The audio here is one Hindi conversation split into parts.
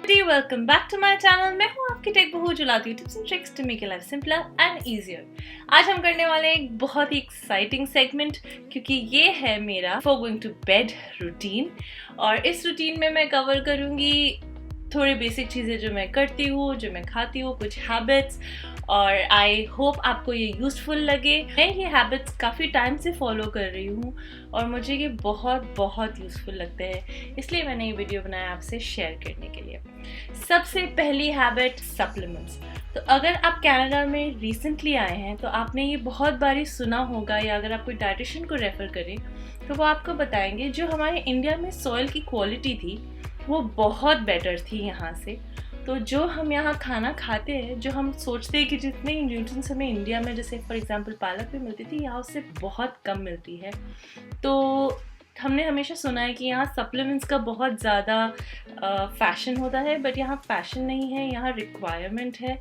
Welcome back to my channel. मैं हूँ आपकी टेक बहू जो लाती हूँ tips and tricks to make your life simpler and easier. आज हम करने वाले हैं एक बहुत ही एक्साइटिंग सेगमेंट, क्योंकि ये है मेरा before going to bed routine. और इस रूटीन में मैं कवर करूँगी थोड़ी बेसिक चीज़ें जो मैं करती हूँ, जो मैं खाती हूँ, कुछ हैबिट्स, और आई होप आपको ये यूज़फुल लगे। मैं ये हैबिट्स काफ़ी टाइम से फॉलो कर रही हूँ और मुझे ये बहुत यूज़फुल लगते हैं, इसलिए मैंने ये वीडियो बनाया आपसे शेयर करने के लिए। सबसे पहली हैबिट, सप्लीमेंट्स। तो अगर आप कनाडा में रिसेंटली आए हैं तो आपने ये बहुत बारी सुना होगा, या अगर आप कोई डाइटिशियन को रेफ़र करें तो वो आपको बताएंगे जो हमारे इंडिया में सॉइल की क्वालिटी थी वो बहुत बेटर थी यहाँ से। तो जो हम यहाँ खाना खाते हैं, जो हम सोचते हैं कि जितने न्यूट्रिएंट्स हमें इंडिया में, जैसे फॉर एग्जांपल पालक में मिलती थी, यहाँ उससे बहुत कम मिलती है। तो हमने हमेशा सुना है कि यहाँ सप्लीमेंट्स का बहुत ज़्यादा फैशन होता है, बट यहाँ फैशन नहीं है, यहाँ रिक्वायरमेंट है।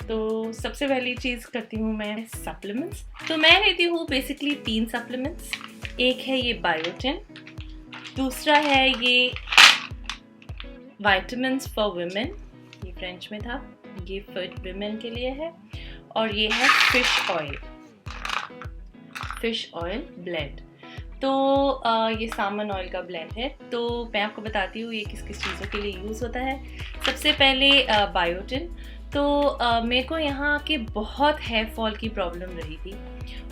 तो सबसे पहली चीज़ करती हूँ मैं सप्लीमेंट्स। तो मैं लेती हूँ बेसिकली 3 सप्लीमेंट्स। एक है ये बायोटिन, दूसरा है ये विटामिन्स फॉर वुमेन, ये फ्रेंच में था, ये फॉर वुमेन के लिए है, और ये है फिश ऑयल ब्लेंड। तो ये सामन ऑयल का ब्लेंड है। तो मैं आपको बताती हूँ ये किस किस चीज़ों के लिए यूज़ होता है। सबसे पहले बायोटिन। तो मेरे को यहाँ के बहुत हेयर फॉल की प्रॉब्लम रही थी,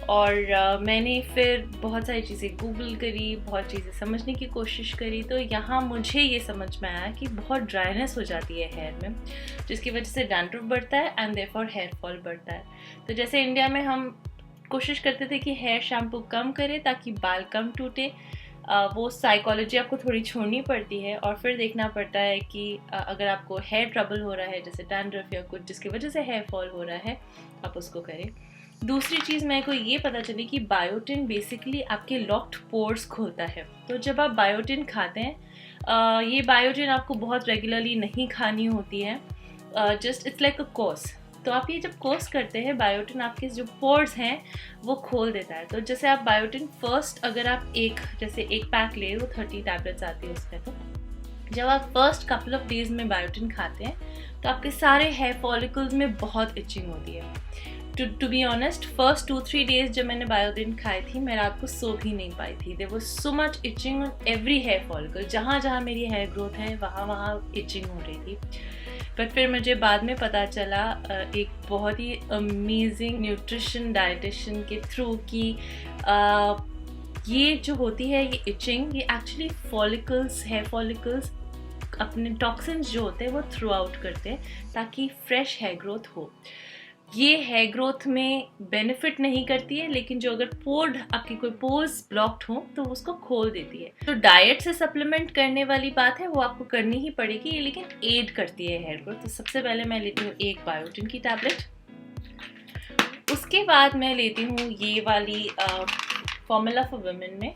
और मैंने फिर बहुत सारी चीज़ें गूगल करी, बहुत चीज़ें समझने की कोशिश करी। तो यहाँ मुझे ये समझ में आया कि बहुत ड्राइनेस हो जाती है हेयर में, जिसकी वजह से डैंड्रफ बढ़ता है एंड देयरफॉर हेयर फॉल बढ़ता है। तो जैसे इंडिया में हम कोशिश करते थे कि हेयर शैम्पू कम करें ताकि बाल कम टूटे, वो साइकोलॉजी आपको थोड़ी छोड़नी पड़ती है, और फिर देखना पड़ता है कि अगर आपको हेयर ट्रबल हो रहा है, जैसे डैंड्रफ या कुछ जिसकी वजह से हेयर फॉल हो रहा है, आप उसको करें। दूसरी चीज़ मेरे को ये पता चली कि बायोटिन बेसिकली आपके लॉक्ड पोर्स खोलता है। तो जब आप बायोटिन खाते हैं, ये बायोटिन आपको बहुत रेगुलरली नहीं खानी होती है, just it's like a course. तो आप ये जब कोर्स करते हैं, बायोटिन आपके जो पोर्स हैं वो खोल देता है। तो जैसे आप बायोटिन फर्स्ट, अगर आप एक पैक ले, वो 30 टैबलेट्स आती है उसमें। तो जब आप फर्स्ट कपल ऑफ डेज में बायोटिन खाते हैं तो आपके सारे हेयर फॉलिकल्स में बहुत इचिंग होती है। To be honest, first 2-3 days जब मैंने बायोटिन खाई थी, मैं रात को सो भी नहीं पाई थी। There was so much itching on every hair follicle. जहाँ मेरी हेयर ग्रोथ है वहाँ इचिंग हो रही थी। बट फिर मुझे बाद में पता चला एक बहुत ही अमेजिंग न्यूट्रिशन डाइटिशियन के थ्रू कि ये जो होती है, ये इचिंग, ये एक्चुअली हेयर फॉलिकल्स अपने टॉक्सिन्स जो होते हैं वो थ्रू आउट करते हैं ताकि फ्रेश हेयर ग्रोथ हो। ये हेयर ग्रोथ में बेनिफिट नहीं करती है, लेकिन जो अगर आपकी कोई पोर्स ब्लॉक्ड हो तो उसको खोल देती है। तो डाइट से सप्लीमेंट करने वाली बात है, वो आपको करनी ही पड़ेगी, लेकिन एड करती है हेयर ग्रोथ। तो सबसे पहले मैं लेती हूँ एक बायोटिन की टैबलेट। उसके बाद मैं लेती हूँ ये वाली फॉर्मूला फॉर वुमेन में।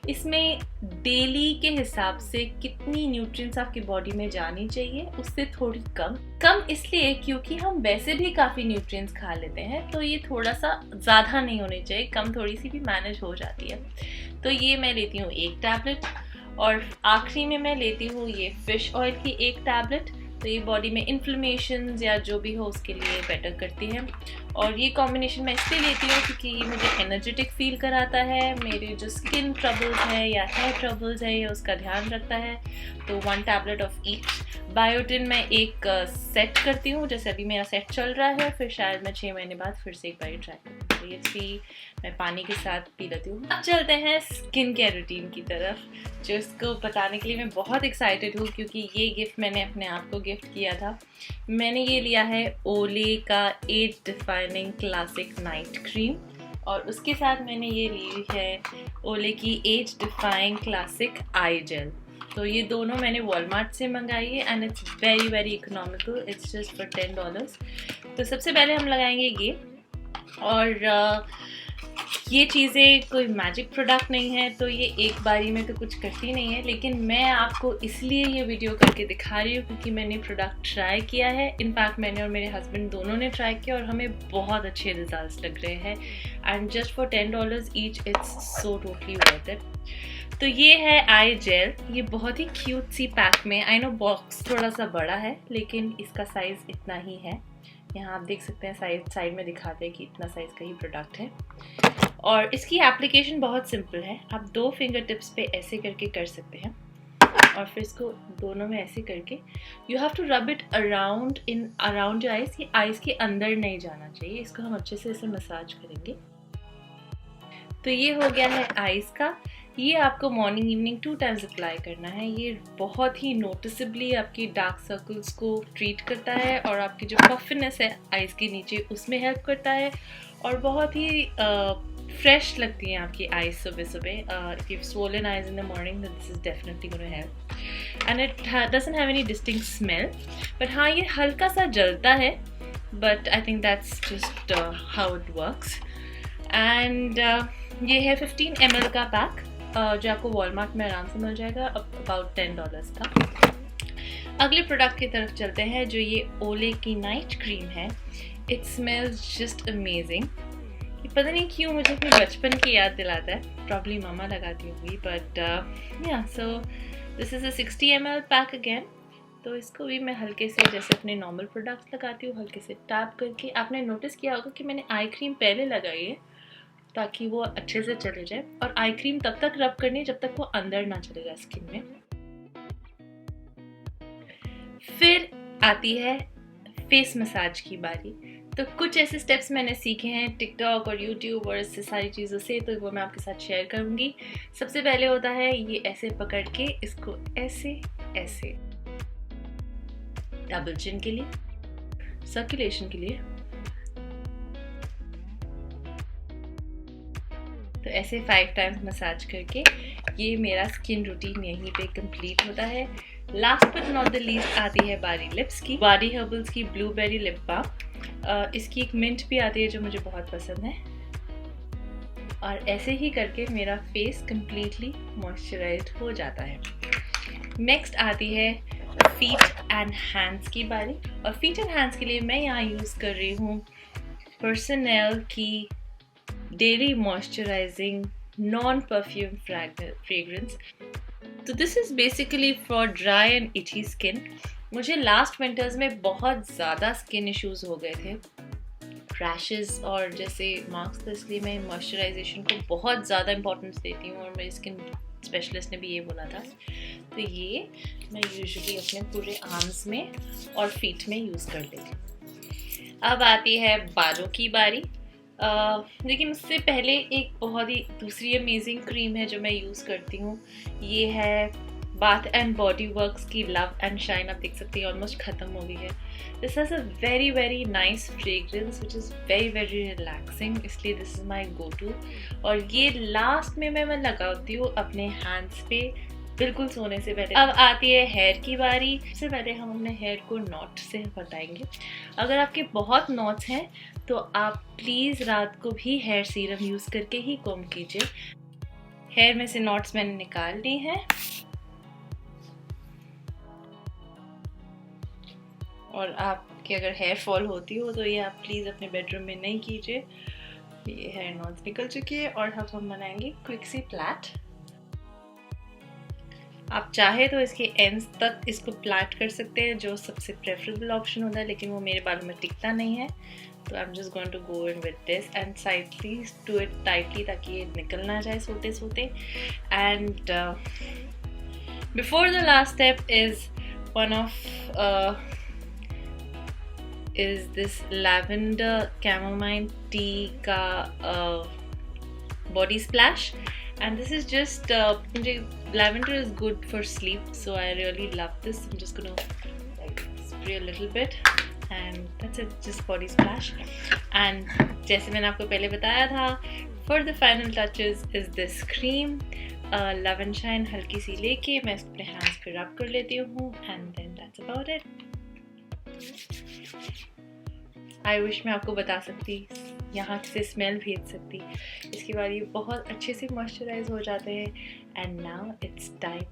इसमें डेली के हिसाब से कितनी न्यूट्रिएंट्स आपकी बॉडी में जानी चाहिए, उससे थोड़ी कम इसलिए क्योंकि हम वैसे भी काफ़ी न्यूट्रिएंट्स खा लेते हैं, तो ये थोड़ा सा ज़्यादा नहीं होनी चाहिए, कम थोड़ी सी भी मैनेज हो जाती है। तो ये मैं लेती हूँ एक टैबलेट, और आखिरी में मैं लेती हूँ ये फिश ऑयल की एक टैबलेट। तो ये बॉडी में इन्फ्लेमेशन या जो भी हो उसके लिए बेटर करती है। और ये कॉम्बिनेशन मैं इसलिए लेती हूँ क्योंकि ये मुझे एनर्जेटिक फील कराता है, मेरे जो स्किन ट्रबल्स है या हेयर ट्रबल्स है, या उसका ध्यान रखता है। तो 1 टैबलेट ऑफ ईच। बायोटिन मैं एक सेट करती हूँ, जैसे अभी मेरा सेट चल रहा है, फिर शायद मैं 6 महीने बाद फिर से एक बार ट्राई करूँ। तो ये मैं पानी के साथ पी लेती हूँ। अब चलते हैं स्किन केयर रूटीन की तरफ, जो इसको बताने के लिए मैं बहुत एक्साइटेड हूँ, क्योंकि ये गिफ्ट मैंने अपने आप को गिफ्ट किया था। मैंने ये लिया है ओले का age defining classic night cream, और उसके साथ मैंने ये ली है ओले की age defining classic eye gel. तो ये दोनों मैंने वॉलमार्ट से मंगाई है, and it's very economical, it's just for $10। तो सबसे पहले हम लगाएंगे ये, और ये चीज़ें कोई मैजिक प्रोडक्ट नहीं है, तो ये एक बारी में तो कुछ करती नहीं है, लेकिन मैं आपको इसलिए ये वीडियो करके दिखा रही हूँ क्योंकि मैंने प्रोडक्ट ट्राई किया है। इनफैक्ट मैंने और मेरे हस्बैंड दोनों ने ट्राई किया, और हमें बहुत अच्छे रिजल्ट्स लग रहे हैं, and just for $10 each, it's so totally worth it. तो ये है आई जेल, ये बहुत ही क्यूट सी पैक में। आई नो बॉक्स थोड़ा सा बड़ा है लेकिन इसका साइज़ इतना ही है। यहाँ आप देख सकते हैं साइड में दिखाते हैं कि इतना साइज़ का ही प्रोडक्ट है। और इसकी एप्लीकेशन बहुत सिंपल है। आप 2 फिंगर टिप्स पे ऐसे करके कर सकते हैं और फिर इसको दोनों में ऐसे करके you have to rub it around your eyes. ये आइज़ के अंदर नहीं जाना चाहिए। इसको हम अच्छे से इसे मसाज करेंगे। तो ये हो गया है आइज़ का। ये आपको मॉर्निंग इवनिंग 2 टाइम्स अप्लाई करना है। ये बहुत ही नोटिसेबली आपकी डार्क सर्कल्स को ट्रीट करता है और आपकी जो पफिनेस है आइज़ के नीचे उसमें हेल्प करता है और बहुत ही फ्रेश लगती हैं आपकी आइज़ सुबह सुबह। If you swollen eyes in the morning then this is definitely gonna help and it doesn't have any distinct smell. But हाँ, ये हल्का सा जलता है, but I think that's just how it works. And ये है 15 ml का पैक जो आपको वॉलमार्ट में आराम से मिल जाएगा, अबाउट $10 का। अगले प्रोडक्ट की तरफ चलते हैं जो ये ओले की नाइट क्रीम है। It smells just amazing. ये पता नहीं क्यों मुझे अपने बचपन की याद दिलाता है। प्रॉब्ली मम्मा लगाती होंगी, बट या so this is a 60 ml pack again. तो इसको भी मैं हल्के से जैसे अपने नॉर्मल प्रोडक्ट्स लगाती हूँ हल्के से टैप करके। आपने नोटिस किया होगा कि मैंने आई क्रीम पहले लगाई है ताकि वो अच्छे से चले जाए, और आई क्रीम तब तक रब करनी है जब तक वो अंदर ना चले जाए स्किन में। फिर आती है फेस मसाज की बारी। तो कुछ ऐसे स्टेप्स मैंने सीखे हैं टिकटॉक और यूट्यूब और इससे सारी चीज़ों से, तो वो मैं आपके साथ शेयर करूँगी। सबसे पहले होता है ये ऐसे पकड़ के इसको ऐसे ऐसे डबल चिन के लिए, सर्कुलेशन के लिए, तो ऐसे 5 टाइम्स मसाज करके ये मेरा स्किन रूटीन यहीं पे कंप्लीट होता है। Last but not the least आती है बारी लिप्स की। बारी हर्बल्स की ब्लूबेरी लिप बाम। इसकी एक मिंट भी आती है जो मुझे बहुत पसंद है। और ऐसे ही करके मेरा फेस कंप्लीटली मॉइस्चराइज्ड हो जाता है। नेक्स्ट आती है फीट एंड हैंड्स की बारी। और फीट एंड हैंड्स के लिए मैं यहाँ यूज़ कर रही हूँ पर्सनल की daily moisturising non perfume fragrance. तो this is basically for dry and itchy skin. मुझे लास्ट विंटर्स में बहुत ज़्यादा स्किन इश्यूज हो गए थे, रैशेस और जैसे मार्क्स, तो इसलिए मैं मॉइस्चराइजेशन को बहुत ज़्यादा इंपॉर्टेंस देती हूँ और मेरी स्किन स्पेशलिस्ट ने भी ये बोला था। तो ये मैं यूजुअली अपने पूरे आर्म्स में और फीट में यूज़ कर लेती हूँ। अब आती है बालों की बारी। लेकिन उससे पहले एक बहुत ही दूसरी अमेजिंग क्रीम है जो मैं यूज़ करती हूँ। ये है बाथ एंड बॉडी वर्क्स की लव एंड शाइन। आप देख सकते हैं ऑलमोस्ट ख़त्म हो गई है। This has a very very nice fragrance which is very very relaxing, इसलिए this is my go to. और ये लास्ट में मैं लगाती हूँ अपने हैंड्स पे बिल्कुल सोने से पहले। अब आती है हेयर की बारी। सबसे पहले हम अपने हेयर को नॉट से हटाएंगे। अगर आपके बहुत नॉट्स हैं तो आप प्लीज़ रात को भी हेयर सीरम यूज़ करके ही कॉम्ब कीजिए। हेयर में से नॉट्स मैंने निकाल ली हैं और आपकी अगर हेयर फॉल होती हो तो ये आप प्लीज़ अपने बेडरूम में नहीं कीजिए। ये हेयर नॉट्स निकल चुकी है और अब हम बनाएंगे क्विक सी प्लैट। आप चाहे तो इसके एंड्स तक इसको प्लैट कर सकते हैं, जो सबसे प्रेफरेबल ऑप्शन होता है, लेकिन वो मेरे बालों में टिकता नहीं है। तो I am just going to go in with this and sidely do it tightly ताकि ये निकल ना जाए सोते सोते। And before the last step is one of is this lavender chamomile tea ka body splash, and this is just lavender is good for sleep, so I really love this. I'm just gonna like spray a little bit and that's it, just body splash. And जैसे मैंने आपको पहले बताया था, for the final touches is this cream love and shine हल्की सी लेके मैं इसको अपने hands पे rub कर लेती हूँ and then that's about it. I wish मैं आपको बता सकती, यहाँ से स्मेल भेज सकती। इसके बाद ये बहुत अच्छे से मॉइस्चराइज हो जाते हैं। And now it's time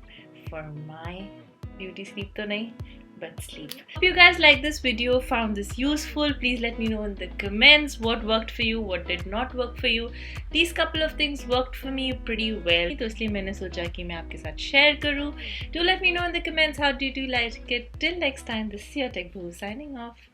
for my beauty sleep, तो नहीं, but sleep. Hope you guys like this video, found this useful. Please let me know in the comments what worked for you, what did not work for you. These couple of things worked for me pretty well, तो इसलिए मैंने सोचा कि मैं आपके साथ share करूँ. Do let me know in the comments how did you like it. Till next time, this is your Tech Boo signing off.